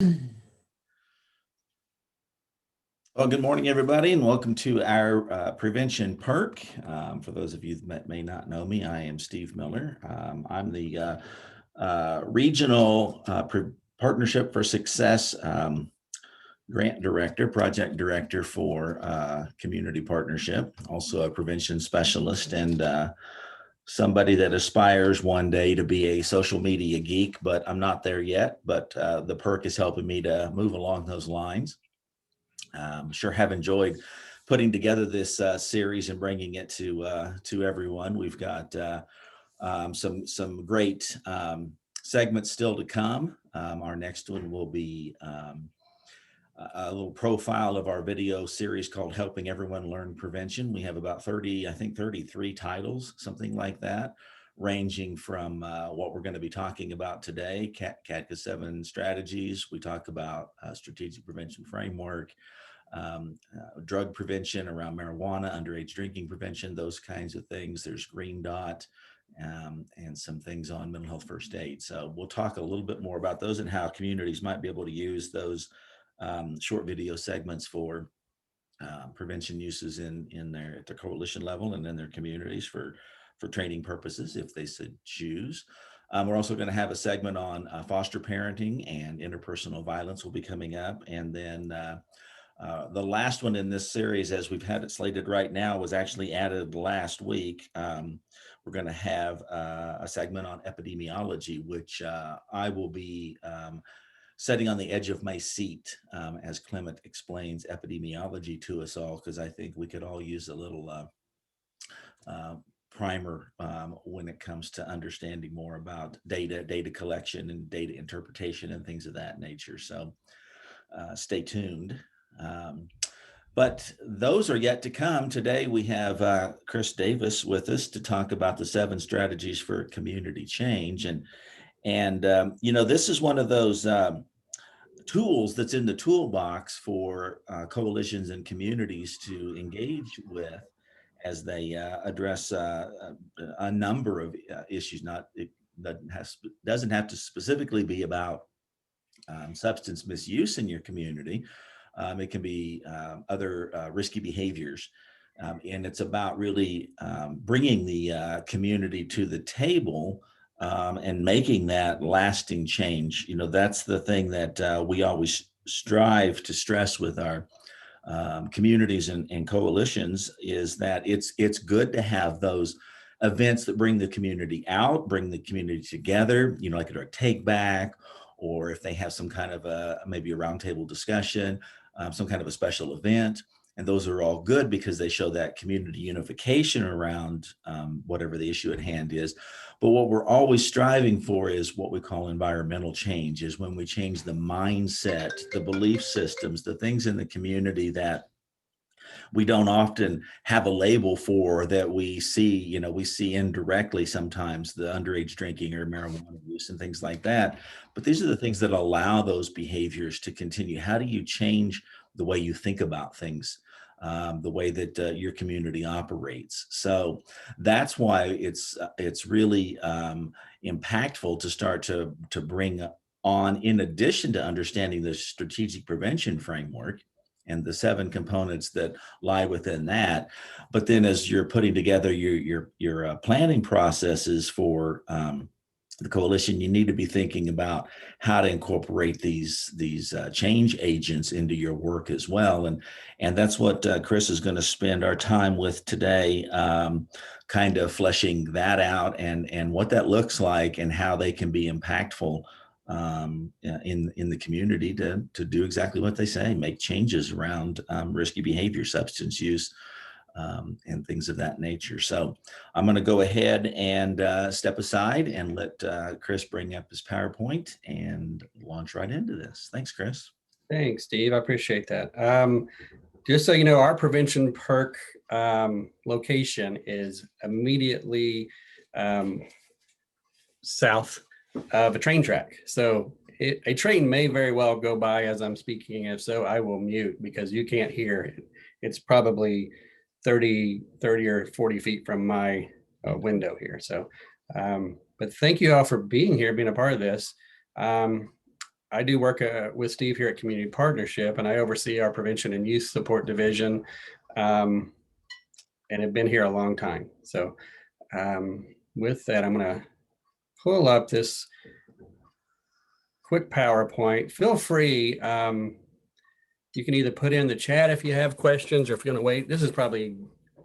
Well, good morning, everybody, and welcome to our prevention perk. For those of you that may not know me, I am Steve Miller. I'm the regional partnership for success grant director, project director for community partnership, also a prevention specialist, and somebody that aspires one day to be a social media geek, but I'm not there yet. But the perk is helping me to move along those lines. Sure have enjoyed putting together this series and bringing it to everyone. We've got some great segments still to come. Our next one will be a little profile of our video series called Helping Everyone Learn Prevention. We have about 30, I think 33 titles, something like that, ranging from what we're going to be talking about today, CATCA 7 strategies. We talk about strategic prevention framework, drug prevention around marijuana, underage drinking prevention, those kinds of things. There's Green Dot, and some things on mental health first aid. So we'll talk a little bit more about those and how communities might be able to use those short video segments for prevention uses at the coalition level and in their communities for training purposes if they should choose. We're also going to have a segment on foster parenting and interpersonal violence will be coming up. And then the last one in this series, as we've had it slated right now, was actually added last week. We're going to have a segment on epidemiology, which I will be sitting on the edge of my seat as Clement explains epidemiology to us all, because I think we could all use a little primer when it comes to understanding more about data collection and data interpretation and things of that nature. So stay tuned. But those are yet to come. Today we have Chris Davis with us to talk about the 7 strategies for community change. And this is one of those tools that's in the toolbox for coalitions and communities to engage with as they address a number of issues. It doesn't have to specifically be about substance misuse in your community. It can be other risky behaviors. And it's about really bringing the community to the table and making that lasting change. That's the thing that we always strive to stress with our communities and coalitions, is that it's good to have those events that bring the community out, bring the community together, like at our take back, or if they have some kind of maybe a roundtable discussion, some kind of a special event. And those are all good because they show that community unification around whatever the issue at hand is. But what we're always striving for is what we call environmental change, is when we change the mindset, the belief systems, the things in the community that we don't often have a label for, that we see, we see indirectly sometimes, the underage drinking or marijuana use and things like that. But these are the things that allow those behaviors to continue. How do you change the way you think about things, the way that your community operates? So that's why it's really impactful to start to bring on, in addition to understanding the strategic prevention framework and the 7 components that lie within that. But then as you're putting together your planning processes for the coalition, you need to be thinking about how to incorporate these change agents into your work as well. And that's what Chris is going to spend our time with today, kind of fleshing that out and what that looks like and how they can be impactful in the community to do exactly what they say, make changes around risky behavior, substance use, and things of that nature. So I'm going to go ahead and step aside and let Chris bring up his PowerPoint and launch right into this. Thanks, Chris. Thanks, Steve. I appreciate that. Just so you know, our prevention perk location is immediately south of a train track. So a train may very well go by as I'm speaking. If so, I will mute because you can't hear it. It's probably 30 or 40 feet from my window here. So, but thank you all for being here, being a part of this. I do work with Steve here at Community Partnership, and I oversee our prevention and youth support division, and have been here a long time. So with that, I'm going to pull up this quick PowerPoint. Feel free. You can either put in the chat if you have questions, or if you're going to wait. This is probably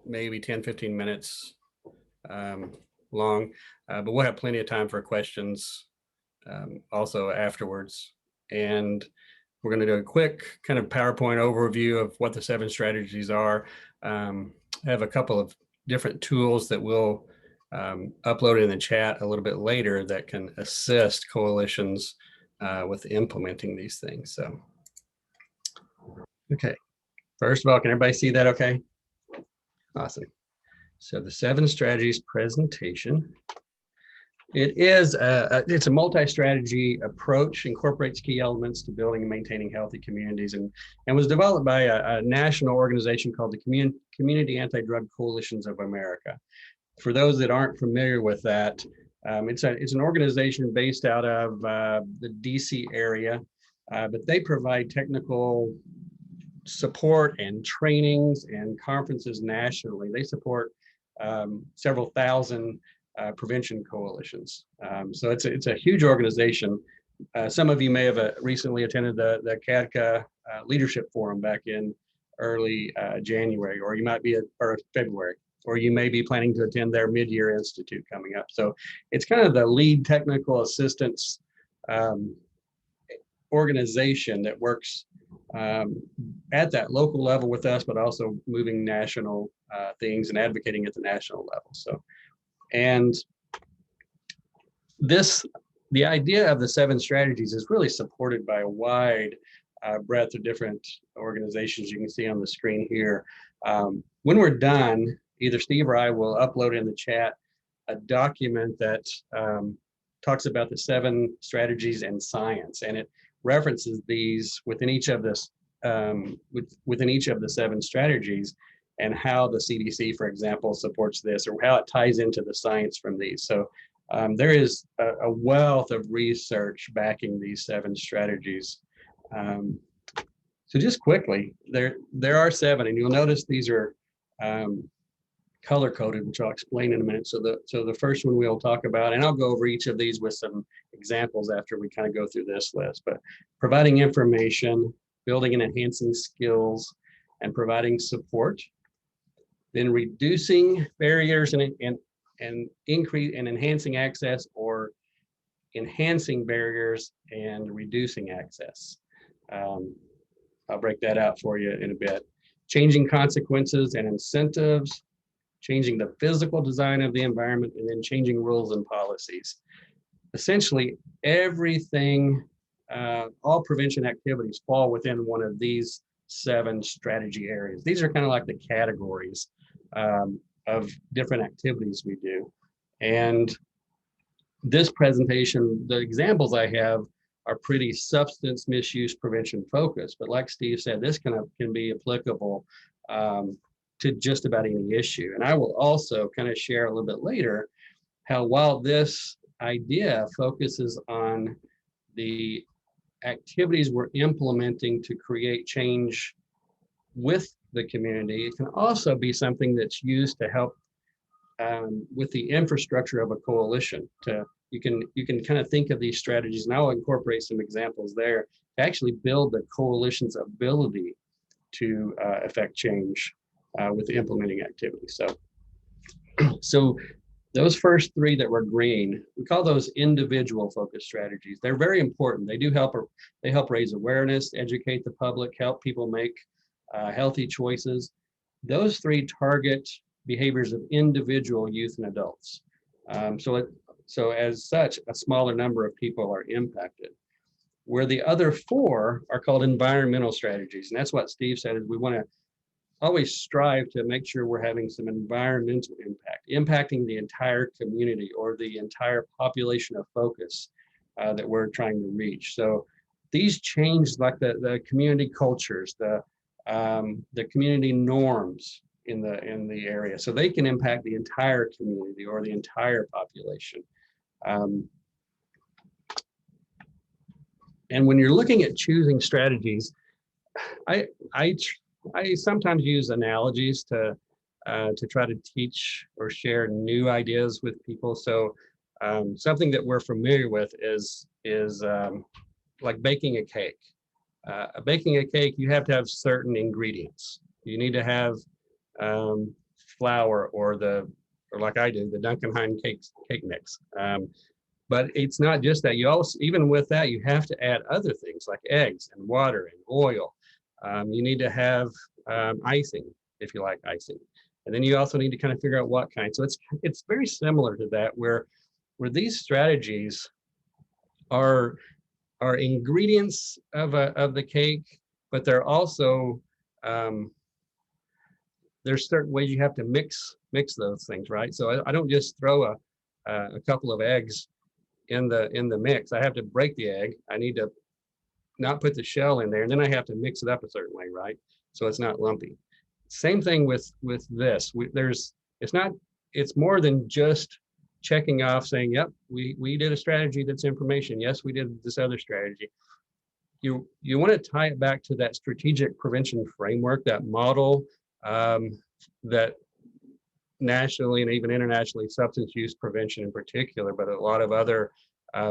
maybe 10, 15 minutes long, but we'll have plenty of time for questions also afterwards. And we're going to do a quick kind of PowerPoint overview of what the 7 strategies are. I have a couple of different tools that we'll upload in the chat a little bit later that can assist coalitions with implementing these things. So, okay. First of all, can everybody see that okay? Awesome. So the 7 strategies presentation. It's a multi-strategy approach, incorporates key elements to building and maintaining healthy communities, and was developed by a national organization called the Community Anti-Drug Coalitions of America. For those that aren't familiar with that, it's an organization based out of the DC area, but they provide technical support and trainings and conferences nationally. They support several thousand prevention coalitions. So it's a huge organization. Some of you may have recently attended the CADCA Leadership Forum back in early January, or you might be or February, or you may be planning to attend their mid-year institute coming up. So it's kind of the lead technical assistance organization that works at that local level with us, but also moving national things and advocating at the national level. So, and the idea of the 7 strategies is really supported by a wide breadth of different organizations you can see on the screen here. When we're done, either Steve or I will upload in the chat a document that talks about the 7 strategies and science, and it references these within each of this within each of the 7 strategies, and how the CDC, for example, supports this, or how it ties into the science from these. So there is a wealth of research backing these 7 strategies. So just quickly, there are 7, and you'll notice these are color coded, which I'll explain in a minute. So the first one we'll talk about, and I'll go over each of these with some examples after we kind of go through this list, but providing information, building and enhancing skills, and providing support. Then reducing barriers and increase and enhancing access, or enhancing barriers and reducing access. I'll break that out for you in a bit. Changing consequences and incentives, changing the physical design of the environment, and then changing rules and policies. Essentially, everything, all prevention activities fall within one of these 7 strategy areas. These are kind of like the categories of different activities we do. And this presentation, the examples I have are pretty substance misuse prevention focused, but like Steve said, this can be applicable to just about any issue. And I will also kind of share a little bit later how, while this idea focuses on the activities we're implementing to create change with the community, it can also be something that's used to help with the infrastructure of a coalition. You can kind of think of these strategies, and I'll incorporate some examples there, to actually build the coalition's ability to affect change with the implementing activities. So those first 3 that were green, we call those individual focused strategies. They're very important. They help raise awareness, educate the public, help people make healthy choices. Those 3 target behaviors of individual youth and adults. So as such, a smaller number of people are impacted. Where the other 4 are called environmental strategies. And that's what Steve said, is we want to always strive to make sure we're having some environmental impact, impacting the entire community or the entire population of focus that we're trying to reach. So these change, like the community cultures, the community norms in the area, so they can impact the entire community or the entire population. And when you're looking at choosing strategies, I I I sometimes use analogies to try to teach or share new ideas with people. So something that we're familiar with is like baking a cake. Baking a cake, you have to have certain ingredients. You need to have um, flour or like I do, the Duncan cake mix. But it's not just that. You also, even with that, you have to add other things like eggs and water and oil. You need to have icing if you like icing, and then you also need to kind of figure out what kind. So it's very similar to that, where these strategies are are ingredients of the cake, but they're also um, there's certain ways you have to mix those things, right? So I don't just throw a couple of eggs in the mix. I have to break the egg. I need to not put the shell in there, and then I have to mix it up a certain way, right? So it's not lumpy. Same thing with this. There's it's not it's more than just checking off saying, yep, we did a strategy that's information. Yes, we did this other strategy. You want to tie it back to that strategic prevention framework, that model um, that nationally and even internationally, substance use prevention in particular, but a lot of other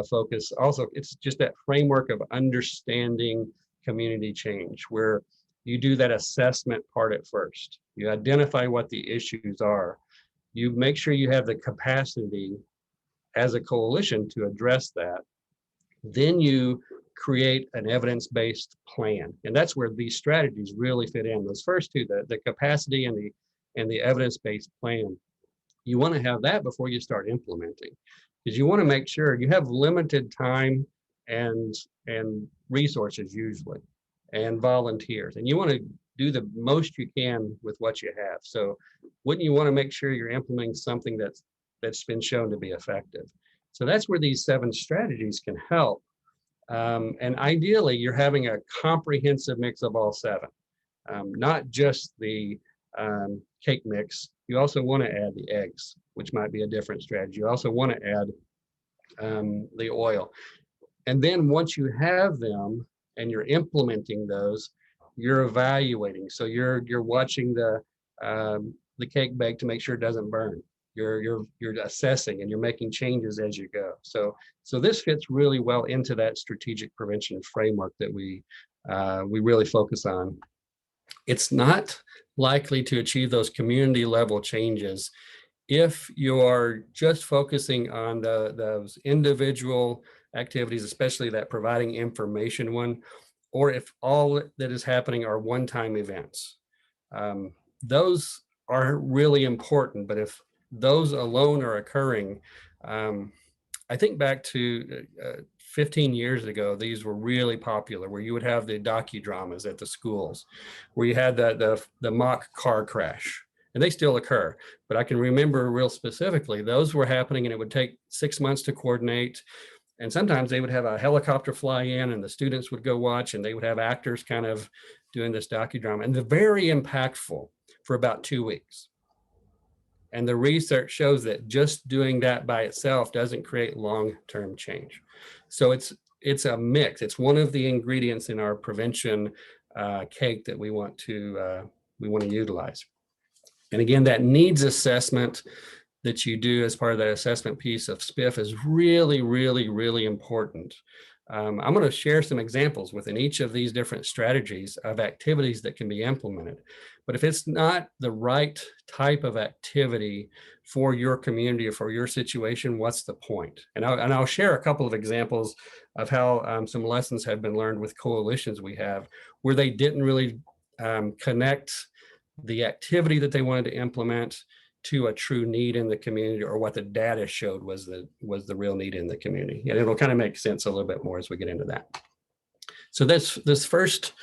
focus also. It's just that framework of understanding community change, where you do that assessment part at first. You identify what the issues are. You make sure you have the capacity as a coalition to address that. Then you create an evidence-based plan. And that's where these strategies really fit in. Those first two, the capacity and the evidence-based plan. You want to have that before you start implementing, because you want to make sure you have limited time and resources usually, and volunteers, and you want to do the most you can with what you have. So wouldn't you want to make sure you're implementing something that's been shown to be effective? So that's where these 7 strategies can help. And ideally, you're having a comprehensive mix of all 7, not just the cake mix. You also want to add the eggs, which might be a different strategy. You also want to add the oil. And then once you have them and you're implementing those, you're evaluating. So you're watching the cake bake to make sure it doesn't burn. You're assessing and you're making changes as you go. So this fits really well into that strategic prevention framework that we really focus on. It's not likely to achieve those community level changes if you are just focusing on those individual activities, especially that providing information one, or if all that is happening are one-time events. Those are really important, but if those alone are occurring, I think back to 15 years ago, these were really popular, where you would have the docudramas at the schools, where you had the mock car crash, and they still occur. But I can remember real specifically, those were happening, and it would take 6 months to coordinate. And sometimes they would have a helicopter fly in, and the students would go watch, and they would have actors kind of doing this docudrama, and they're very impactful for about 2 weeks. And the research shows that just doing that by itself doesn't create long-term change. So it's a mix. It's one of the ingredients in our prevention cake that we want to utilize. And again, that needs assessment that you do as part of that assessment piece of SPIF is really, really, really important. I'm going to share some examples within each of these different strategies of activities that can be implemented. But if it's not the right type of activity for your community or for your situation, what's the point? And I'll share a couple of examples of how some lessons have been learned with coalitions we have, where they didn't really connect the activity that they wanted to implement to a true need in the community, or what the data showed was the real need in the community. And it'll kind of make sense a little bit more as we get into that. So this first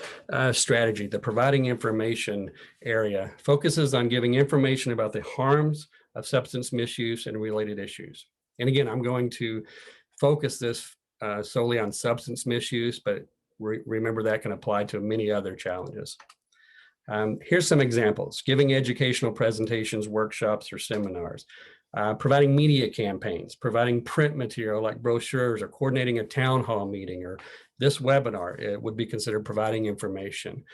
strategy, the providing information area, focuses on giving information about the harms of substance misuse and related issues. And again, I'm going to focus this solely on substance misuse, but remember that can apply to many other challenges. Here's some examples: giving educational presentations, workshops, or seminars. providing media campaigns, providing print material like brochures, or coordinating a town hall meeting, or this webinar, it would be considered providing information.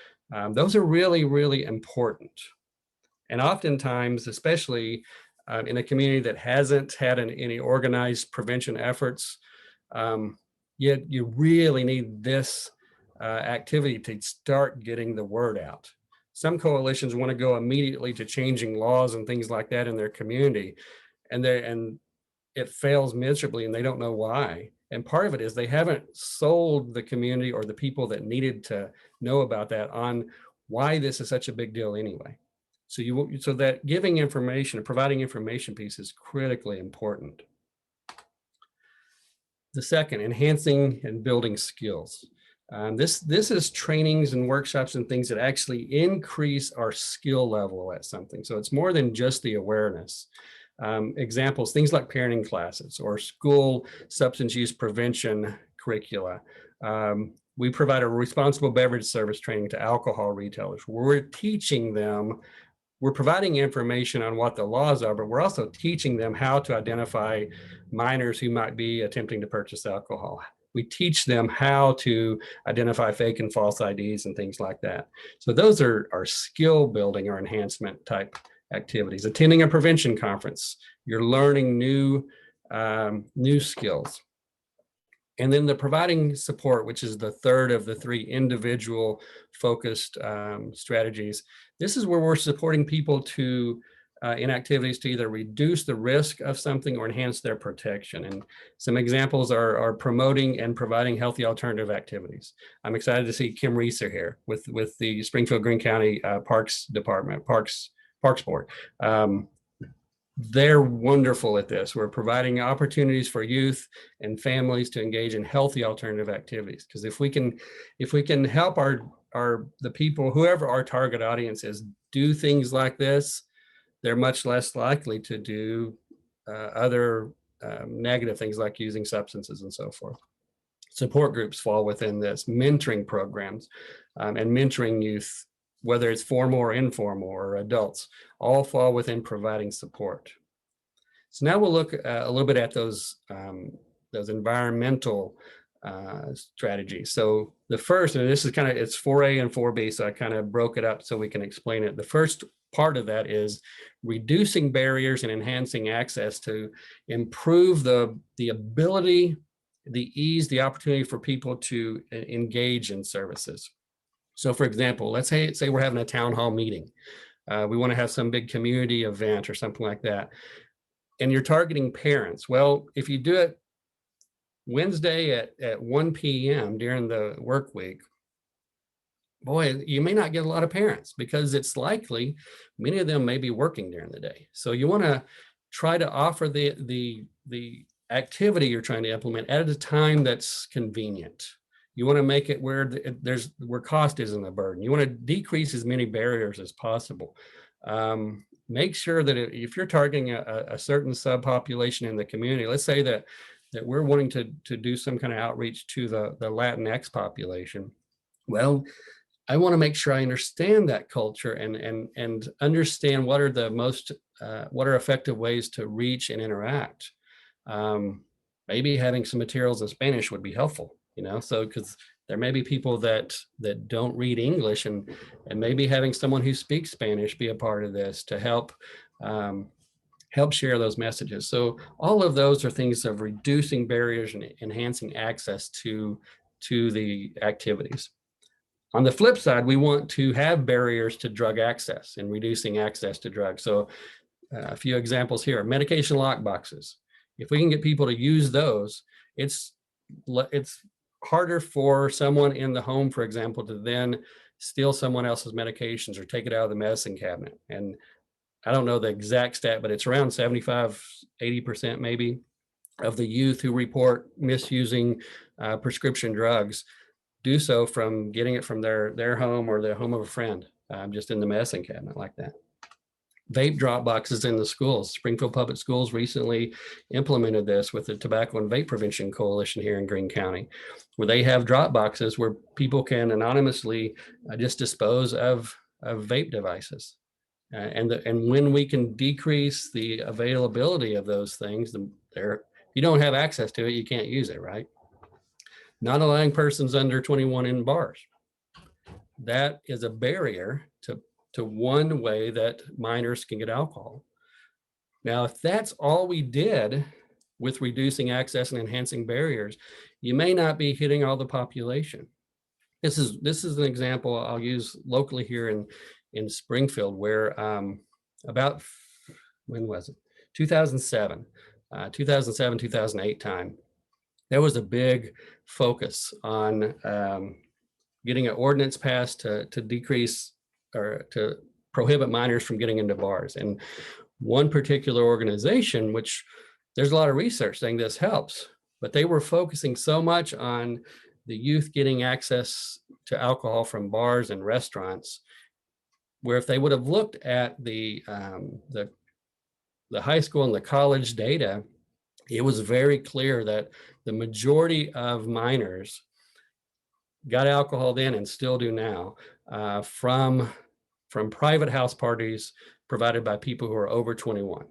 Those are really, really important. And oftentimes, especially in a community that hasn't had any organized prevention efforts, yet you really need this activity to start getting the word out. Some coalitions want to go immediately to changing laws and things like that in their community, and it fails miserably, and they don't know why. And part of it is they haven't sold the community or the people that needed to know about that on why this is such a big deal anyway. So that giving information and providing information piece is critically important. The second, enhancing and building skills. This is trainings and workshops and things that actually increase our skill level at something. So it's more than just the awareness. Examples, things like parenting classes or school substance use prevention curricula. We provide a responsible beverage service training to alcohol retailers. We're teaching them, we're providing information on what the laws are, but we're also teaching them how to identify minors who might be attempting to purchase alcohol. We teach them how to identify fake and false IDs and things like that. So those are skill building or enhancement type activities. Attending a prevention conference, you're learning new skills. And then the providing support, which is the third of the three individual focused strategies. This is where we're supporting people to in activities to either reduce the risk of something or enhance their protection. And some examples are promoting and providing healthy alternative activities. I'm excited to see Kim Reeser here with the Springfield Greene County Parks Department, Parks Board. They're wonderful at this. We're providing opportunities for youth and families to engage in healthy alternative activities. Because if we can help the people, whoever our target audience is, do things like this, they're much less likely to do other negative things like using substances and so forth. Support groups fall within this, mentoring programs and mentoring youth, whether it's formal or informal or adults, all fall within providing support. So now we'll look a little bit at those environmental strategies. So the first, and this is it's 4A and 4B, so I kind of broke it up so we can explain it. The first part of that is reducing barriers and enhancing access to improve the ability, the ease, the opportunity for people to engage in services. So for example, let's say we're having a town hall meeting. We want to have some big community event or something like that. And you're targeting parents. Well, if you do it Wednesday at 1 p.m. during the work week, boy, you may not get a lot of parents because it's likely many of them may be working during the day. So you want to try to offer the activity you're trying to implement at a time that's convenient. You want to make it where where cost isn't a burden. You want to decrease as many barriers as possible. Make sure that if you're targeting a certain subpopulation in the community, let's say that we're wanting to do some kind of outreach to the Latinx population. Well, I want to make sure I understand that culture and understand what are effective ways to reach and interact. Maybe having some materials in Spanish would be helpful, so because there may be people that don't read English, and maybe having someone who speaks Spanish be a part of this to help share those messages. So all of those are things of reducing barriers and enhancing access to the activities. On the flip side, we want to have barriers to drug access and reducing access to drugs. So a few examples here: medication lock boxes. If we can get people to use those, it's harder for someone in the home, for example, to then steal someone else's medications or take it out of the medicine cabinet. And I don't know the exact stat, but it's around 75, 80% maybe of the youth who report misusing prescription drugs do so from getting it from their home or the home of a friend, just in the medicine cabinet like that. Vape drop boxes in the schools. Springfield Public Schools recently implemented this with the Tobacco and Vape Prevention Coalition here in Greene County, where they have drop boxes where people can anonymously just dispose of vape devices. And when we can decrease the availability of those things, if you don't have access to it, you can't use it, right? Not allowing persons under 21 in bars. That is a barrier to one way that minors can get alcohol. Now, if that's all we did with reducing access and enhancing barriers, you may not be hitting all the population. This is an example I'll use locally here in Springfield, where about, when was it? 2007, 2008 time. There was a big focus on getting an ordinance passed to decrease or to prohibit minors from getting into bars. And one particular organization, which there's a lot of research saying this helps, but they were focusing so much on the youth getting access to alcohol from bars and restaurants, where if they would have looked at the high school and the college data, it was very clear that the majority of minors got alcohol then and still do now from private house parties provided by people who are over 21.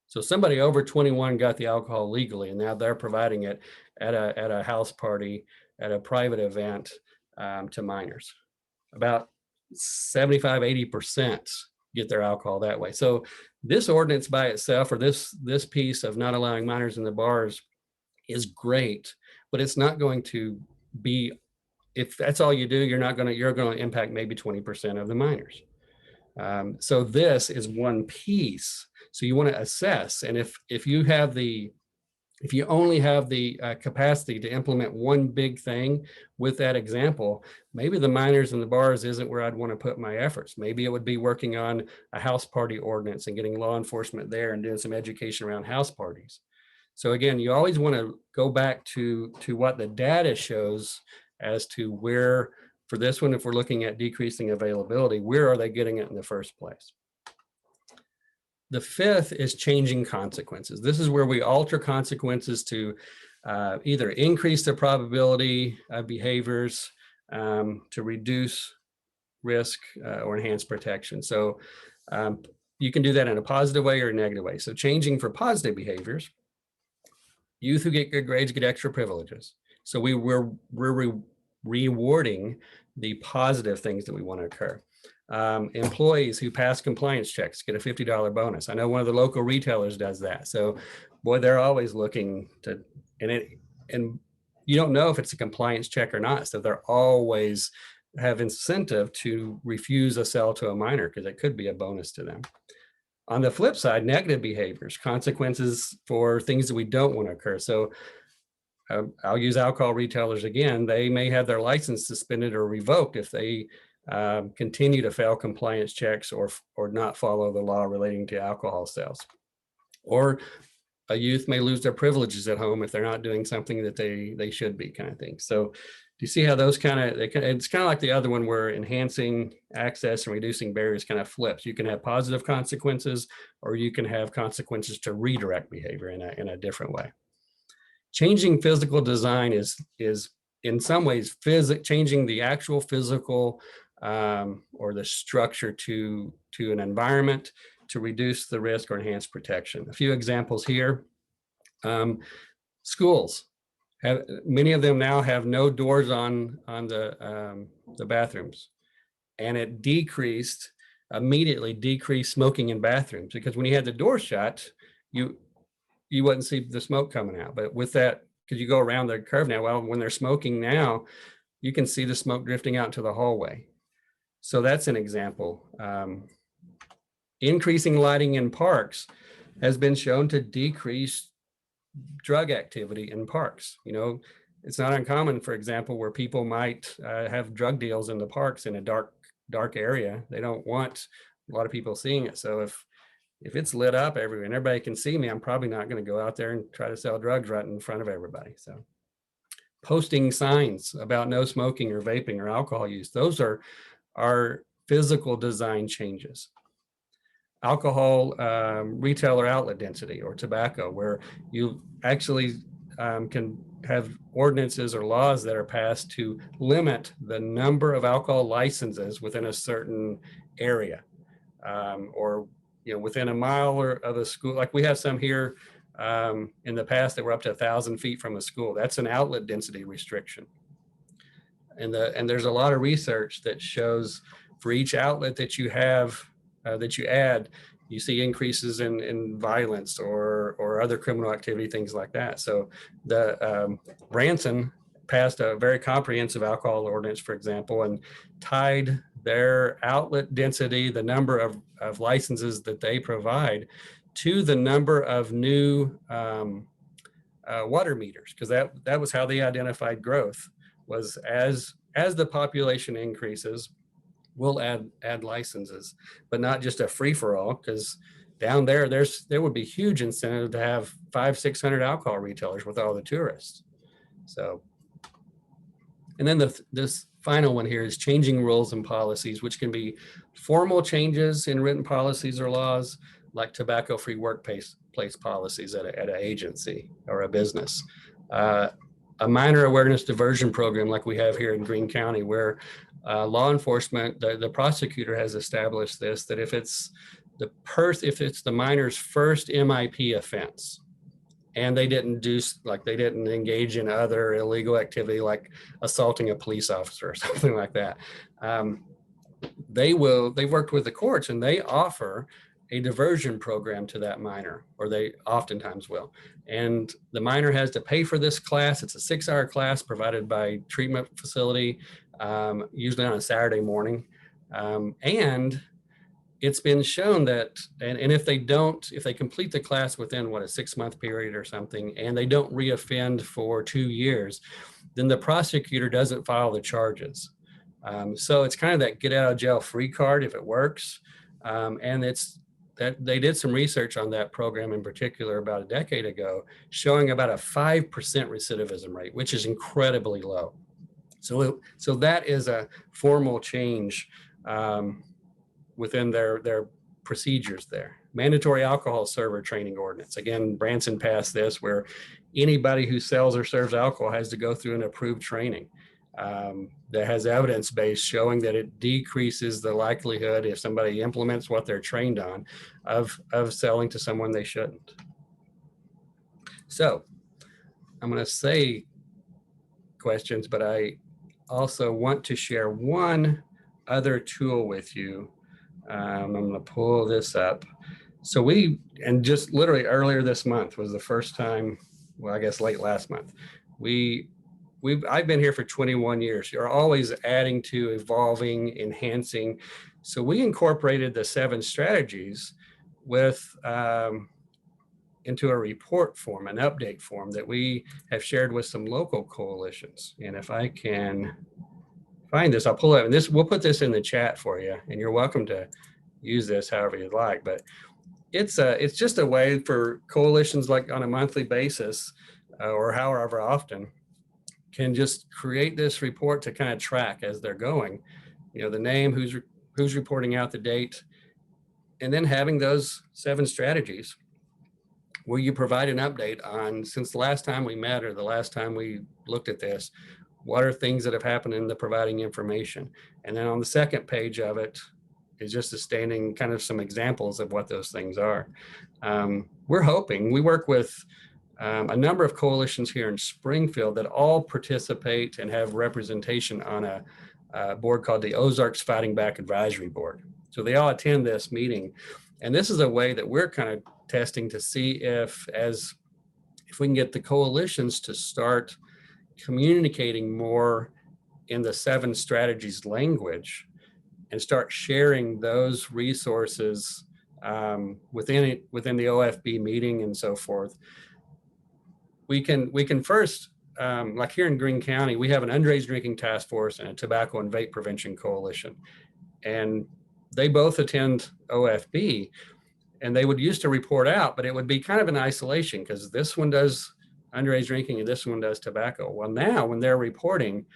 So somebody over 21 got the alcohol legally, and now they're providing it at a house party, at a private event to minors. About 75, 80% get their alcohol that way. So this ordinance by itself, or this piece of not allowing minors in the bars, is great, but it's not going to be, if that's all you do, you're going to impact maybe 20% of the minors. So this is one piece. So you want to assess, and if you only have the capacity to implement one big thing with that example, maybe the minors in the bars isn't where I'd want to put my efforts. Maybe it would be working on a house party ordinance and getting law enforcement there and doing some education around house parties. So again, you always want to go back to what the data shows as to where, for this one, if we're looking at decreasing availability, where are they getting it in the first place? The fifth is changing consequences. This is where we alter consequences to either increase the probability of behaviors, to reduce risk, or enhance protection. So you can do that in a positive way or a negative way. So changing for positive behaviors, youth who get good grades get extra privileges. So we're rewarding the positive things that we want to occur. Employees who pass compliance checks get a $50 bonus. I know one of the local retailers does that. So boy, they're always looking to, and you don't know if it's a compliance check or not. So they're always have incentive to refuse a sale to a minor because it could be a bonus to them. On the flip side, negative behaviors, consequences for things that we don't want to occur. So I'll use alcohol retailers again. They may have their license suspended or revoked if they continue to fail compliance checks or not follow the law relating to alcohol sales. Or a youth may lose their privileges at home if they're not doing something that they should be, kind of thing. So do you see how those it's kind of like the other one where enhancing access and reducing barriers kind of flips. You can have positive consequences, or you can have consequences to redirect behavior in a different way. Changing physical design is in some ways changing the actual physical or the structure to an environment to reduce the risk or enhance protection. A few examples here. Schools many of them now have no doors on the bathrooms, and it immediately decreased smoking in bathrooms, because when you had the door shut, you wouldn't see the smoke coming out. But with that, because you go around the curve now, well, when they're smoking now, you can see the smoke drifting out into the hallway. So that's an example. Increasing lighting in parks has been shown to decrease drug activity in parks. It's not uncommon, for example, where people might have drug deals in the parks in a dark area. They don't want a lot of people seeing it. So if it's lit up everywhere and everybody can see me, I'm probably not going to go out there and try to sell drugs right in front of everybody. So posting signs about no smoking or vaping or alcohol use, those are physical design changes. Alcohol retailer outlet density or tobacco, where you actually can have ordinances or laws that are passed to limit the number of alcohol licenses within a certain area. or within a mile or of a school. Like we have some here in the past that were up to 1,000 feet from a school. That's an outlet density restriction. And there's a lot of research that shows for each outlet that you have that you add, you see increases in violence or other criminal activity, things like that. So the Branson passed a very comprehensive alcohol ordinance, for example, and tied their outlet density, the number of licenses that they provide, to the number of new water meters, because that was how they identified growth, was as the population increases, we'll add licenses, but not just a free-for-all, because down there would be huge incentive to have 500-600 alcohol retailers with all the tourists. So, and then this final one here is changing rules and policies, which can be formal changes in written policies or laws, like tobacco-free workplace policies at an agency or a business. A minor awareness diversion program like we have here in Greene County, where law enforcement, the prosecutor has established this, that if it's the minor's first MIP offense, and they didn't engage in other illegal activity like assaulting a police officer or something like that, they've worked with the courts and they offer a diversion program to that minor, or they oftentimes will. And the minor has to pay for this class. It's a 6-hour class provided by treatment facility, usually on a Saturday morning. And it's been shown that, and if they complete the class within a 6-month period or something, and they don't reoffend for 2 years, then the prosecutor doesn't file the charges. So it's kind of that get out of jail free card if it works. And it's that they did some research on that program in particular about a decade ago, showing about a 5% recidivism rate, which is incredibly low. So that is a formal change within their procedures there. Mandatory alcohol server training ordinance. Again, Branson passed this, where anybody who sells or serves alcohol has to go through an approved training that has evidence base showing that it decreases the likelihood, if somebody implements what they're trained on, of selling to someone they shouldn't. So I'm going to say questions, but I also want to share one other tool with you. I'm going to pull this up. So just literally earlier this month was the first time, well, I guess late last month, I've been here for 21 years. You're always adding to, evolving, enhancing. So we incorporated the 7 strategies into a report form, an update form that we have shared with some local coalitions. And if I can find this, I'll pull it up, and we'll put this in the chat for you, and you're welcome to use this however you'd like. But it's just a way for coalitions, like on a monthly basis or however often, can just create this report to kind of track as they're going, the name, who's reporting out, the date, and then having those 7 strategies where you provide an update on, since the last time we met or the last time we looked at this, what are things that have happened in the providing information. And then on the second page of it is just standing kind of some examples of what those things are. We're hoping, we work with a number of coalitions here in Springfield that all participate and have representation on a board called the Ozarks Fighting Back Advisory Board. So they all attend this meeting. And this is a way that we're kind of testing to see if we can get the coalitions to start communicating more in the 7 strategies language and start sharing those resources within the OFB meeting and so forth. We can first, like here in Greene County, we have an underage drinking task force and a tobacco and vape prevention coalition. And they both attend OFB, and they would used to report out, but it would be kind of an isolation because this one does underage drinking and this one does tobacco. Well, now when they're reporting,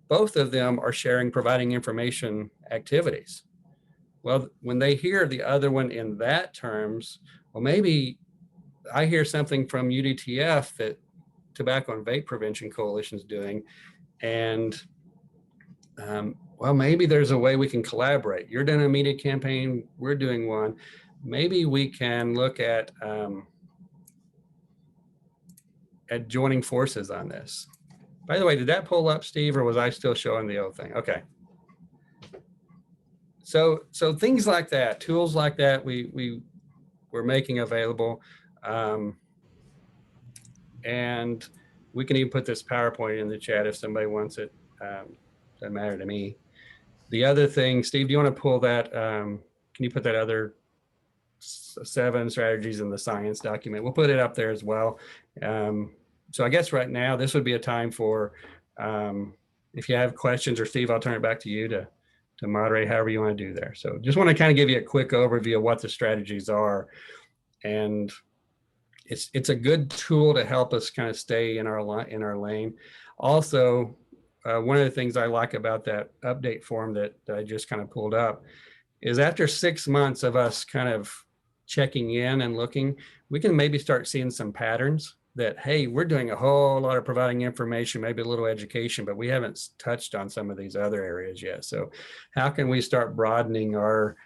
both of them are sharing providing information activities. Well, when they hear the other one in that terms, well, maybe I hear something from UDTF that Tobacco and Vape Prevention Coalition is doing, and well, well, maybe there's a way we can collaborate. You're doing a media campaign, we're doing one. Maybe we can look at joining forces on this. By the way, did that pull up, Steve, or was I still showing the old thing? Okay. So things like that, tools like that, we're making available, and we can even put this PowerPoint in the chat if somebody wants it. Doesn't matter to me. The other thing, Steve, do you want to pull that? Can you put that other 7 strategies in the science document? We'll put it up there as well. So I guess right now this would be a time for, if you have questions, or Steve, I'll turn it back to you to moderate however you want to do there. So just want to kind of give you a quick overview of what the strategies are. And it's a good tool to help us kind of stay in our lane. Also, one of the things I like about that update form that I just kind of pulled up is after 6 months of us kind of checking in and looking, we can maybe start seeing some patterns that, hey, we're doing a whole lot of providing information, maybe a little education, but we haven't touched on some of these other areas yet. So how can we start broadening our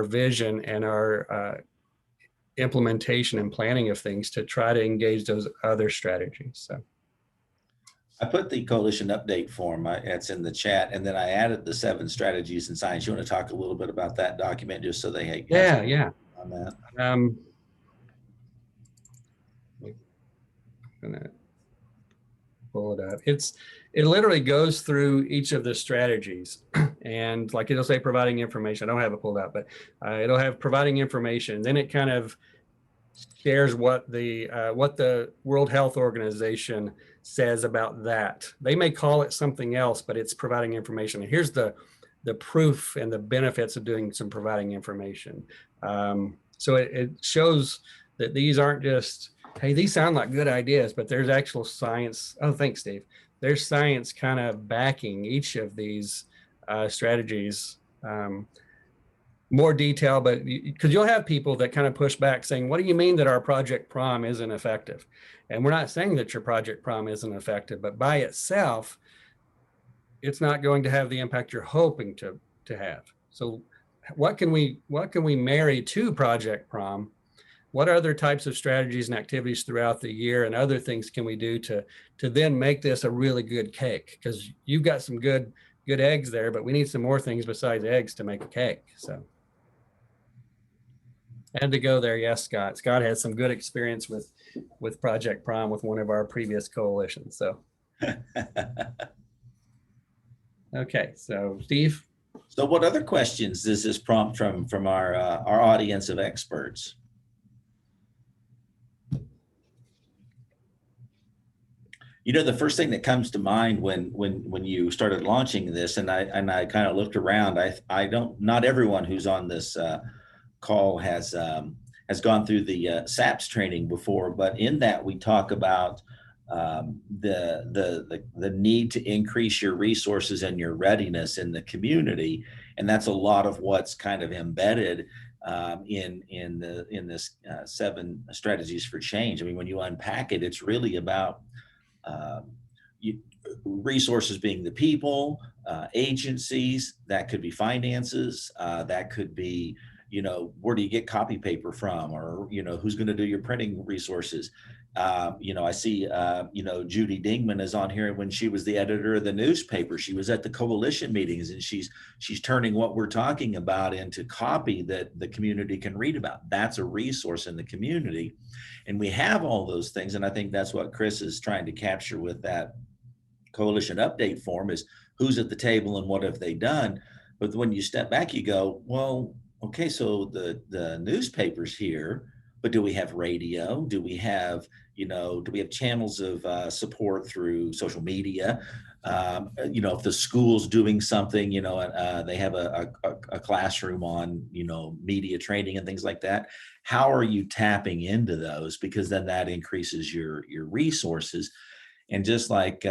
vision and our implementation and planning of things to try to engage those other strategies? So I put the coalition update form, it's in the chat, and then I added the 7 strategies in science. You want to talk a little bit about that document just so they have yeah on that? I'm gonna pull it up. It literally goes through each of the strategies, and like it'll say providing information. I don't have it pulled out, but it'll have providing information. Then it kind of shares what the World Health Organization says about that. They may call it something else, but it's providing information. And here's the proof and the benefits of doing some providing information. So it shows that these aren't just, hey, these sound like good ideas, but there's actual science. Oh, thanks, Steve. There's science kind of backing each of these strategies. More detail, but because you'll have people that kind of push back saying, what do you mean that our Project Prom isn't effective? And we're not saying that your Project Prom isn't effective, but by itself, it's not going to have the impact you're hoping to have. So what can we marry to Project Prom? What other types of strategies and activities throughout the year and other things can we do to then make this a really good cake? Because you've got some good eggs there, but we need some more things besides eggs to make a cake. So had to go there. Yes, Scott. Scott had some good experience with Project Prom with one of our previous coalitions. So okay, so Steve. So what other questions does this prompt from our audience of experts? You know, the first thing that comes to mind when you started launching this, and I kind of looked around, I don't, not everyone who's on this call has gone through the SAPS training before, but in that we talk about the need to increase your resources and your readiness in the community, and that's a lot of what's kind of embedded in this 7 strategies for change. I mean, when you unpack it, it's really about resources being the people, agencies, that could be finances, that could be, you know, where do you get copy paper from, or, you know, who's going to do your printing resources. You know, I see, you know, Judy Dingman is on here. When she was the editor of the newspaper, she was at the coalition meetings, and she's turning what we're talking about into copy that the community can read about. That's a resource in the community. And we have all those things. And I think that's what Chris is trying to capture with that coalition update form, is who's at the table and what have they done. But when you step back, you go, well, okay, so the newspaper's here, but do we have radio? Do we have, you know, do we have channels of support through social media? You know, if the school's doing something, you know, they have a classroom on, you know, media training and things like that. How are you tapping into those? Because then that increases your resources. And just like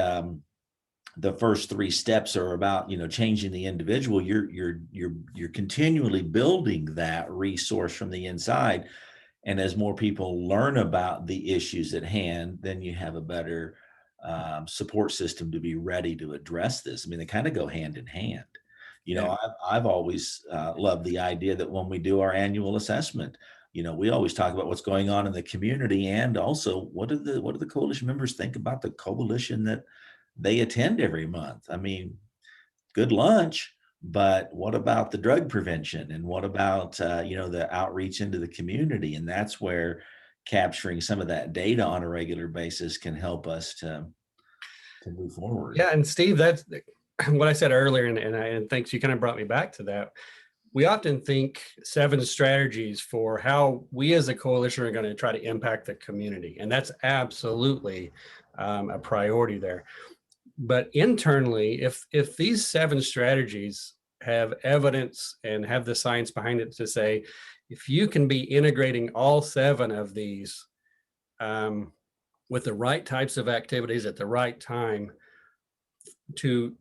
the first 3 steps are about, you know, changing the individual, you're continually building that resource from the inside. And as more people learn about the issues at hand, then you have a better support system to be ready to address this. I mean, they kind of go hand in hand. Yeah. I've always loved the idea that when we do our annual assessment, we always talk about what's going on in the community, and also what do the coalition members think about the coalition that they attend every month. I mean, good lunch, but what about the drug prevention, and what about the outreach into the community? And that's where capturing some of that data on a regular basis can help us to move forward. Yeah, and Steve, that's what I said earlier, and thanks, you kind of brought me back to that. We often think 7 strategies for how we as a coalition are going to try to impact the community, and that's absolutely a priority there. But internally, if these 7 strategies have evidence and have the science behind it to say, if you can be integrating all 7 of these um, with the right types of activities at the right time to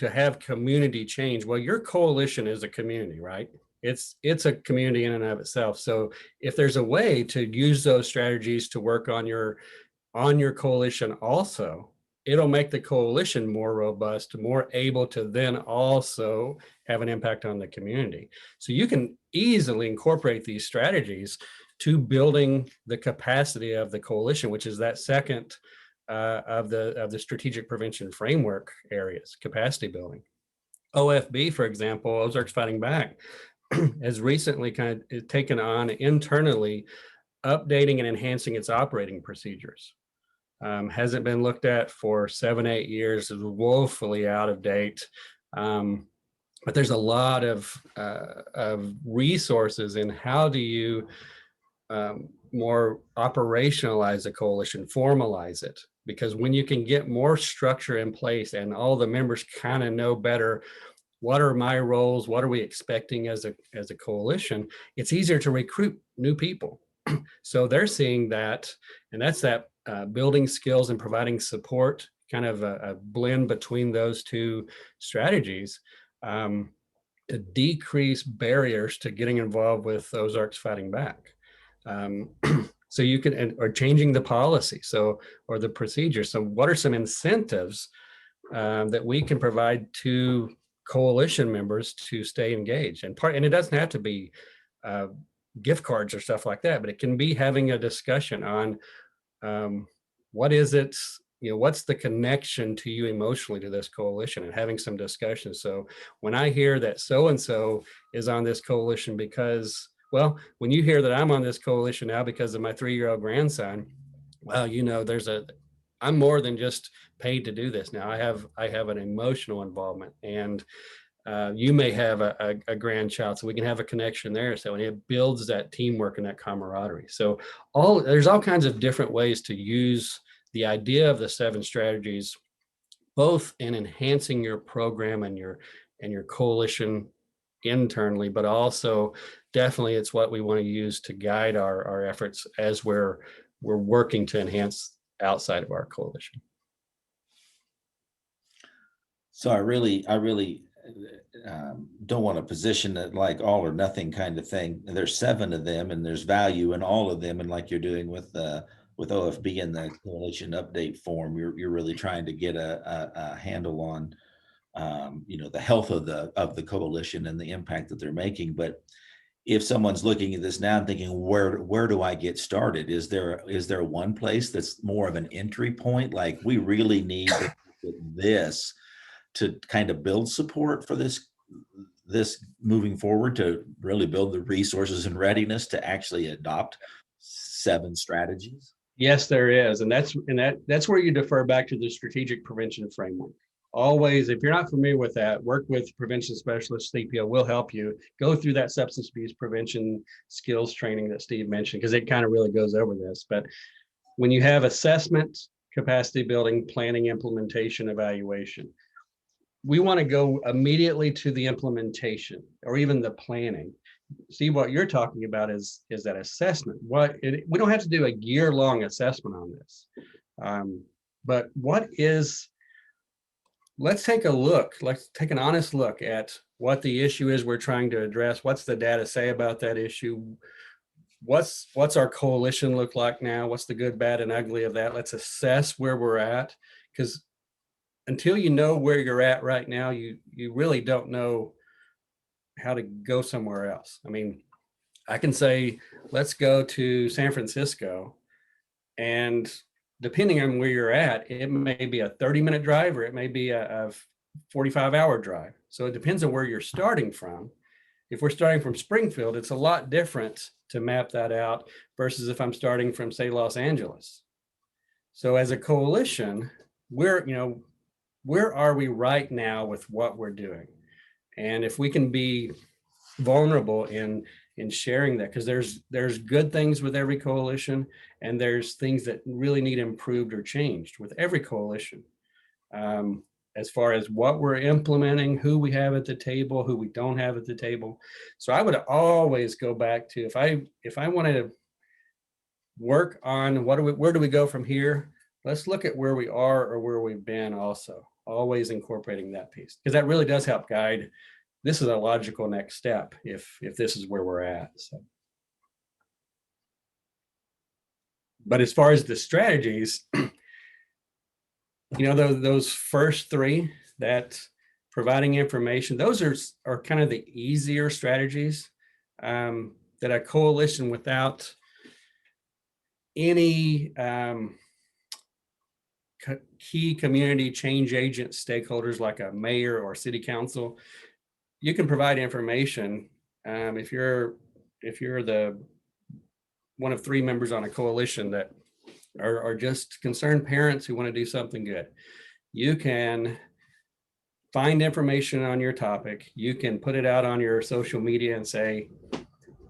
have community change, well, your coalition is a community, right? It's a community in and of itself. So if there's a way to use those strategies to work on your coalition also, it'll make the coalition more robust, more able to then also have an impact on the community. So you can easily incorporate these strategies to building the capacity of the coalition, which is that second of the strategic prevention framework areas, capacity building. OFB, for example, Ozarks Fighting Back, has recently kind of taken on internally updating and enhancing its operating procedures. Hasn't been looked at for 7-8 years, is woefully out of date. But there's a lot of resources in how do you more operationalize a coalition, formalize it. Because when you can get more structure in place and all the members kind of know better, what are my roles, what are we expecting as a coalition, it's easier to recruit new people. So they're seeing that, and that's that building skills and providing support, kind of a blend between those 2 strategies to decrease barriers to getting involved with Ozarks Fighting Back. So you can, or changing the policy, or the procedure. So what are some incentives that we can provide to coalition members to stay engaged? And it doesn't have to be gift cards or stuff like that, but it can be having a discussion on what is it, what's the connection to you emotionally to this coalition, and having some discussion. So when I hear that so-and-so is on this coalition because, well, when you hear that I'm on this coalition now because of my 3-year-old grandson, well, I'm more than just paid to do this now. I have an emotional involvement, and you may have a grandchild, so we can have a connection there. So, and it builds that teamwork and that camaraderie. So there's all kinds of different ways to use the idea of the 7 strategies, both in enhancing your program and your coalition internally, but also definitely it's what we want to use to guide our efforts as we're working to enhance outside of our coalition. So I really don't want to position it like all or nothing kind of thing. There's 7 of them, and there's value in all of them. And like you're doing with OFB and the coalition update form, you're really trying to get a handle on the health of the coalition and the impact that they're making. But if someone's looking at this now and thinking, where do I get started? Is there one place that's more of an entry point? Like, we really need this to kind of build support for this moving forward, to really build the resources and readiness to actually adopt 7 strategies? Yes, there is. And that's where you defer back to the strategic prevention framework. Always, if you're not familiar with that, work with prevention specialists. CPO will help you go through that substance abuse prevention skills training that Steve mentioned, because it kind of really goes over this. But when you have assessment, capacity building, planning, implementation, evaluation, we want to go immediately to the implementation or even the planning. See, what you're talking about is that assessment. We don't have to do a year-long assessment on this, but let's take an honest look at what the issue is we're trying to address. What's the data say about that issue? What's our coalition look like now? What's the good, bad, and ugly of that? Let's assess where we're at, because until you know where you're at right now, you really don't know how to go somewhere else. I mean, I can say, let's go to San Francisco, and depending on where you're at, it may be a 30-minute drive or it may be a 45-hour drive. So it depends on where you're starting from. If we're starting from Springfield, it's a lot different to map that out versus if I'm starting from, say, Los Angeles. So as a coalition, where are we right now with what we're doing? And if we can be vulnerable in sharing that, because there's good things with every coalition, and there's things that really need improved or changed with every coalition. As far as what we're implementing, who we have at the table, who we don't have at the table. So I would always go back to, if I want to work on where do we go from here, let's look at where we are or where we've been also, always incorporating that piece, because that really does help guide. This is a logical next step if this is where we're at. So, but as far as the strategies, those first three, that providing information, those are kind of the easier strategies, that a coalition without any key community change agent stakeholders like a mayor or city council, you can provide information. If you're the one of three members on a coalition that are just concerned parents who want to do something good, you can find information on your topic. You can put it out on your social media and say,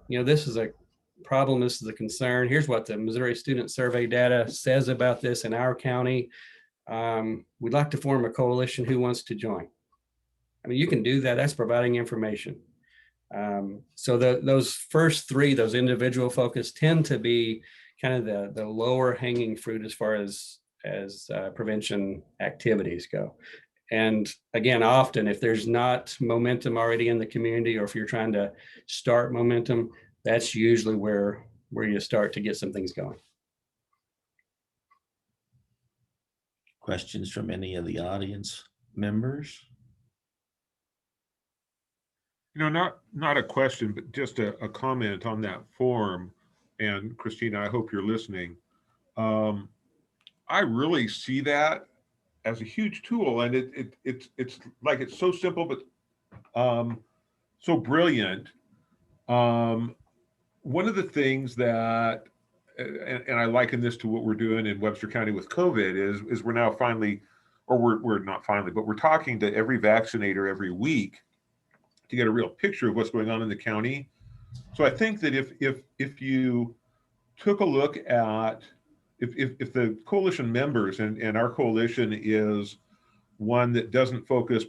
this is a problem, this is a concern. Here's what the Missouri Student Survey data says about this in our county. We'd like to form a coalition. Who wants to join? I mean, you can do that. That's providing information. So those first three, those individual focus, tend to be kind of the lower hanging fruit as far as prevention activities go. And again, often if there's not momentum already in the community, or if you're trying to start momentum, that's usually where you start to get some things going. Questions from any of the audience members? Not a question, but just a comment on that form. And Christina, I hope you're listening. I really see that as a huge tool, and it's like, it's so simple, but so brilliant. One of the things that, and I liken this to what we're doing in Webster County with COVID, is we're now finally, or we're not finally, but we're talking to every vaccinator every week to get a real picture of what's going on in the county. So I think that if you took a look at, if the coalition members, and our coalition is one that doesn't focus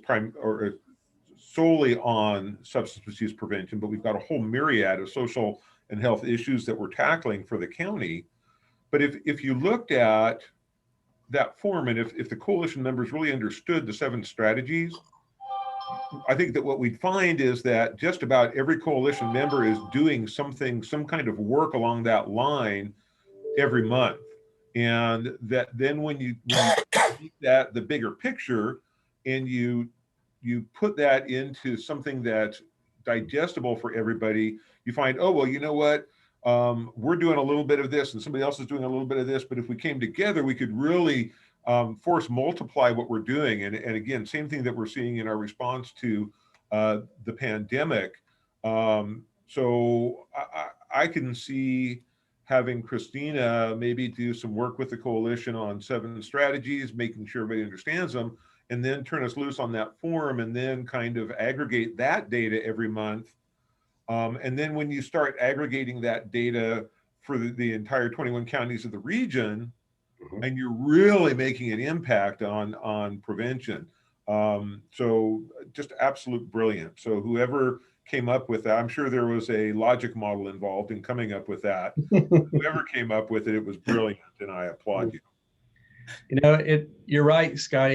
solely on substance misuse prevention, but we've got a whole myriad of social and health issues that we're tackling for the county. But if you looked at that form, and if the coalition members really understood the 7 strategies, I think that what we'd find is that just about every coalition member is doing something, some kind of work along that line every month. And that then when you take that, the bigger picture, and you put that into something that's digestible for everybody, you find, oh, well, you know what? We're doing a little bit of this and somebody else is doing a little bit of this, but if we came together, we could really force multiply what we're doing. And again, same thing that we're seeing in our response to the pandemic. So I can see having Christina maybe do some work with the coalition on 7 strategies, making sure everybody understands them, and then turn us loose on that form, and then kind of aggregate that data every month. And then when you start aggregating that data for the entire 21 counties of the region, and you're really making an impact on prevention. So just absolute brilliant. So whoever came up with that, I'm sure there was a logic model involved in coming up with that. Whoever came up with it, it was brilliant, and I applaud you. You're right, Scott.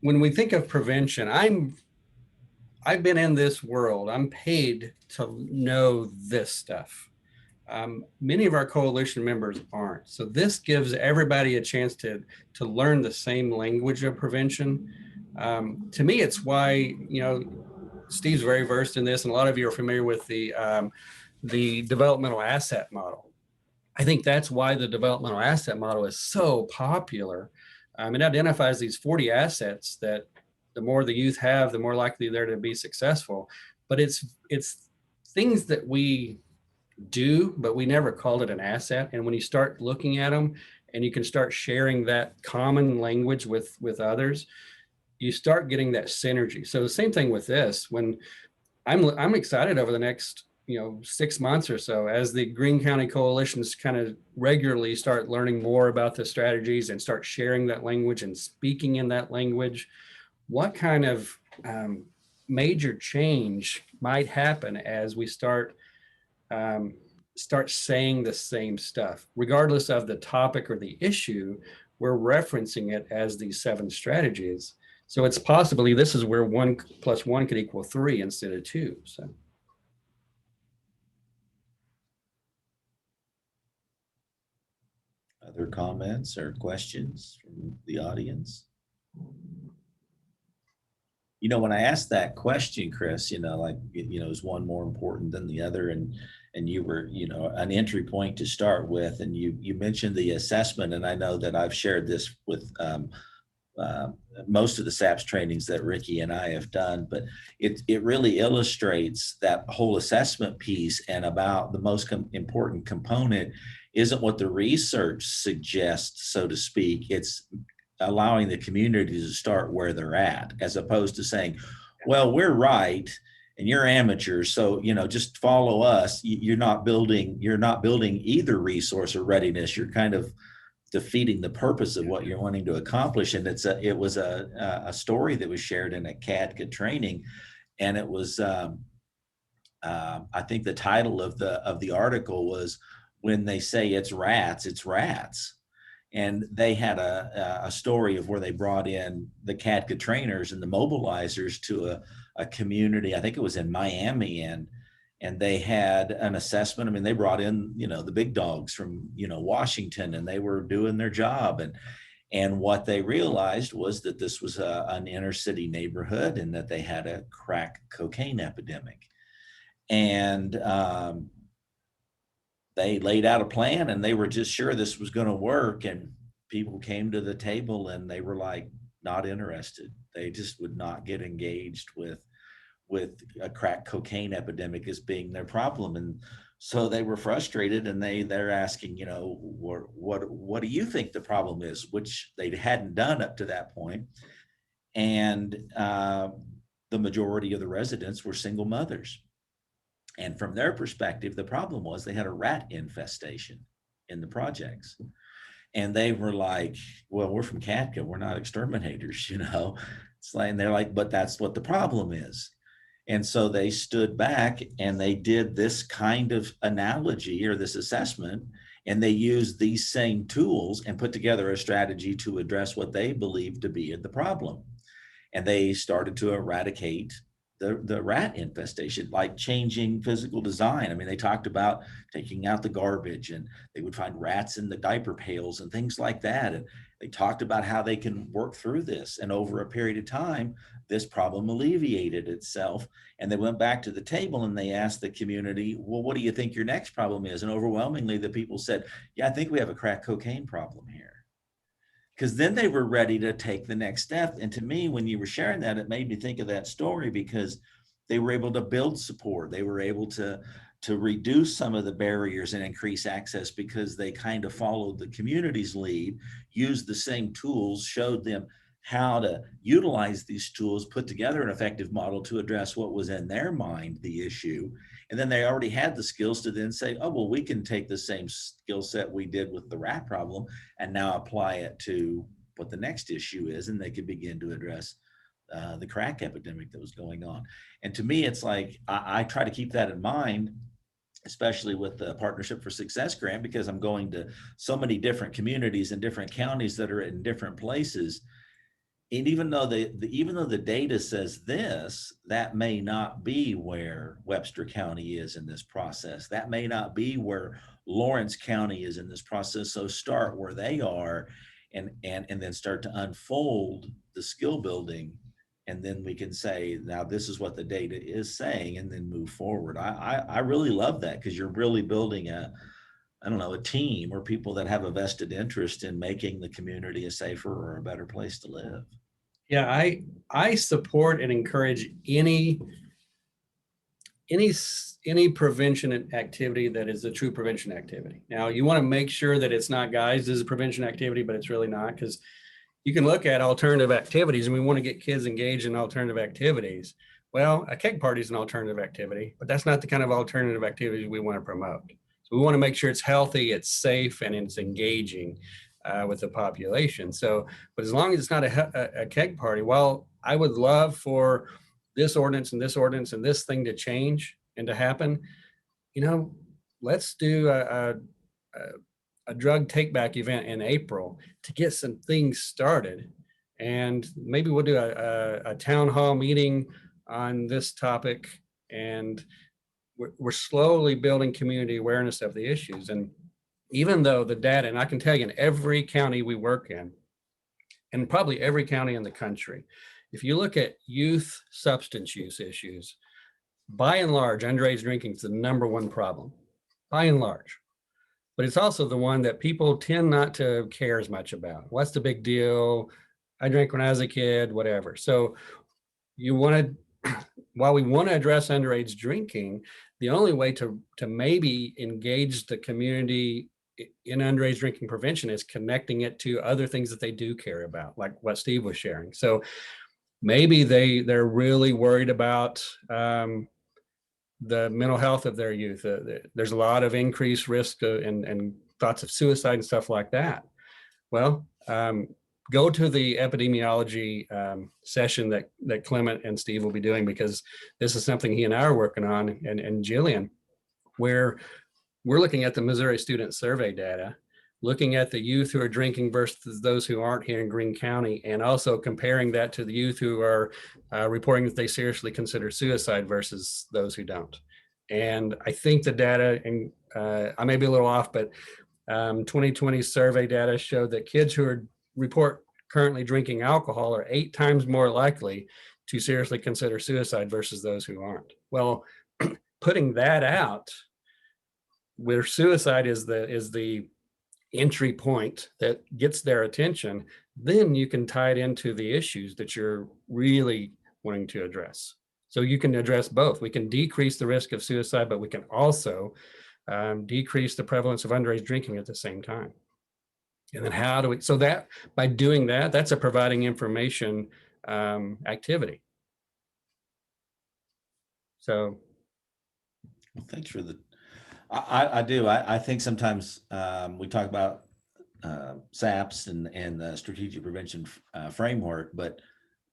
When we think of prevention, I've been in this world. I'm paid to know this stuff. Many of our coalition members aren't. So this gives everybody a chance to learn the same language of prevention. To me, it's why, Steve's very versed in this, and a lot of you are familiar with the developmental asset model. I think that's why the developmental asset model is so popular. It identifies these 40 assets that the more the youth have, the more likely they're to be successful. But it's things that we do, but we never called it an asset. And when you start looking at them and you can start sharing that common language with others, you start getting that synergy. So the same thing with this. When I'm excited over the next 6 months or so, as the Greene County coalitions kind of regularly start learning more about the strategies and start sharing that language and speaking in that language, what kind of major change might happen as we start saying the same stuff, regardless of the topic or the issue. We're referencing it as these 7 strategies. So it's possibly this is where 1 + 1 could equal 3 instead of 2. So. Other comments or questions from the audience? When I asked that question, Chris, is one more important than the other? And you were, an entry point to start with, and you mentioned the assessment, and I know that I've shared this with most of the SAPS trainings that Ricky and I have done, but it really illustrates that whole assessment piece. And about the most important component isn't what the research suggests, so to speak. It's allowing the community to start where they're at, as opposed to saying, well, we're right and you're amateurs, so just follow us. You're not building either resource or readiness. You're kind of defeating the purpose of what you're wanting to accomplish. And it was a story that was shared in a CADCA training, and it was I think the title of the article was, "When They Say It's Rats, It's Rats." And they had a story of where they brought in the CADCA trainers and the mobilizers to a community. I think it was in Miami, and they had an assessment. I mean, they brought in, the big dogs from, Washington, and they were doing their job. And what they realized was that this was an inner city neighborhood, and that they had a crack cocaine epidemic. And they laid out a plan, and they were just sure this was going to work. And people came to the table, and they were like, not interested. They just would not get engaged with a crack cocaine epidemic as being their problem. And so they were frustrated, and they're asking, what do you think the problem is? Which they hadn't done up to that point. And the majority of the residents were single mothers. And from their perspective, the problem was they had a rat infestation in the projects. And they were like, well, we're from CADCA, we're not exterminators, It's like, and they're like, but that's what the problem is. And so they stood back and they did this kind of analogy or this assessment, and they used these same tools and put together a strategy to address what they believed to be the problem. And they started to eradicate the rat infestation, like changing physical design. I mean, they talked about taking out the garbage, and they would find rats in the diaper pails and things like that. And they talked about how they can work through this. And over a period of time, this problem alleviated itself. And they went back to the table and they asked the community, well, what do you think your next problem is? And overwhelmingly, the people said, yeah, I think we have a crack cocaine problem here. Because then they were ready to take the next step. And to me, when you were sharing that, it made me think of that story, because they were able to build support. They were able to reduce some of the barriers and increase access, because they kind of followed the community's lead, used the same tools, showed them how to utilize these tools, put together an effective model to address what was in their mind, the issue. And then they already had the skills to then say, oh, well, we can take the same skill set we did with the rat problem and now apply it to what the next issue is. And they could begin to address the crack epidemic that was going on. And to me, it's like, I try to keep that in mind, especially with the Partnership for Success grant, because I'm going to so many different communities and different counties that are in different places. And even though the data says this, that may not be where Webster County is in this process. That may not be where Lawrence County is in this process. So start where they are, and then start to unfold the skill building and then we can say, now this is what the data is saying, and then move forward. I really love that, because you're really building I don't know, a team or people that have a vested interest in making the community a safer or a better place to live. Yeah, I support and encourage any prevention activity that is a true prevention activity. Now, you want to make sure that it's not, guys, this is a prevention activity, but it's really not, because you can look at alternative activities, and we want to get kids engaged in alternative activities. Well, a keg party is an alternative activity, but that's not the kind of alternative activity we want to promote. So we want to make sure it's healthy, it's safe, and it's engaging with the population. So, but as long as it's not a keg party, well, I would love for this ordinance and this ordinance and this thing to change and to happen. Let's do a drug take back event in April to get some things started. And maybe we'll do a town hall meeting on this topic. And we're slowly building community awareness of the issues. And even though the data, and I can tell you in every county we work in, and probably every county in the country, if you look at youth substance use issues, by and large, underage drinking is the number one problem, by and large. But it's also the one that people tend not to care as much about. What's the big deal? I drank when I was a kid, whatever. So you want to, while we want to address underage drinking, the only way to maybe engage the community in underage drinking prevention is connecting it to other things that they do care about, like what Steve was sharing. So maybe they're really worried about the mental health of their youth. There's a lot of increased risk and thoughts of suicide and stuff like that. Well, go to the epidemiology session that Clement and Steve will be doing, because this is something he and I are working on, and Jillian, where we're looking at the Missouri Student Survey data, looking at the youth who are drinking versus those who aren't here in Greene County, and also comparing that to the youth who are reporting that they seriously consider suicide versus those who don't. And I think the data, and I may be a little off, but 2020 survey data showed that kids who report currently drinking alcohol are 8 times more likely to seriously consider suicide versus those who aren't. Well, putting that out, where suicide is the entry point that gets their attention, then you can tie it into the issues that you're really wanting to address. So you can address both. We can decrease the risk of suicide, but we can also decrease the prevalence of underage drinking at the same time. And then how do we, so that by doing that, that's a providing information activity. So. Well, thanks for the, I do. I think sometimes we talk about SAPS and the strategic prevention framework, but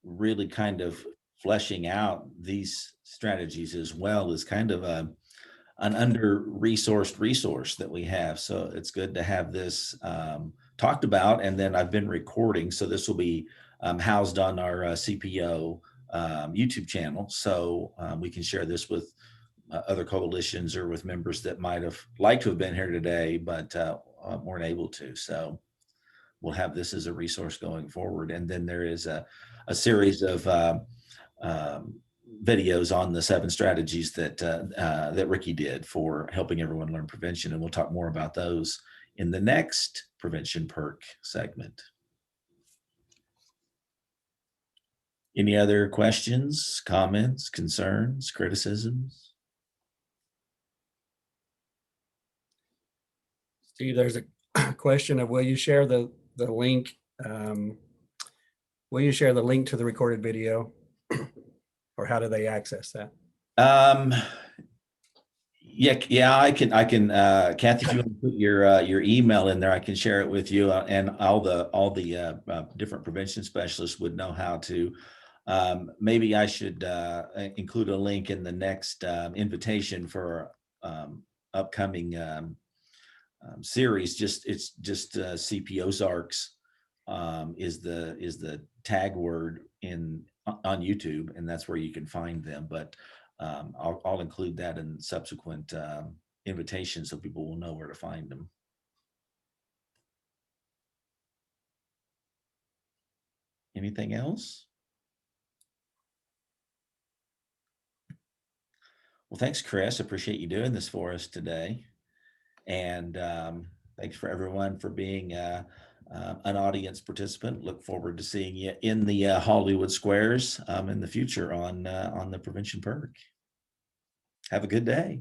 really kind of fleshing out these strategies as well is kind of an under-resourced resource that we have. So it's good to have this talked about. And then I've been recording, so this will be housed on our CPO YouTube channel. So we can share this with other coalitions or with members that might have liked to have been here today, but weren't able to. So we'll have this as a resource going forward. And then there is a series of videos on the 7 strategies that Ricky did for helping everyone learn prevention. And we'll talk more about those in the next Prevention Perk segment. Any other questions, comments, concerns, criticisms? Steve, there's a question of, will you share the link? Will you share the link to the recorded video, or how do they access that? Yeah, I can. Kathy, if you want to put your email in there, I can share it with you, and all the different prevention specialists would know how to. Maybe I should include a link in the next invitation for upcoming series. It's just CP Ozarks is the tag word on YouTube, and that's where you can find them. But I'll include that in subsequent invitations so people will know where to find them. Anything else? Well, thanks, Chris. Appreciate you doing this for us today. And thanks for everyone for being an audience participant. Look forward to seeing you in the Hollywood Squares in the future on the Prevention Perk. Have a good day.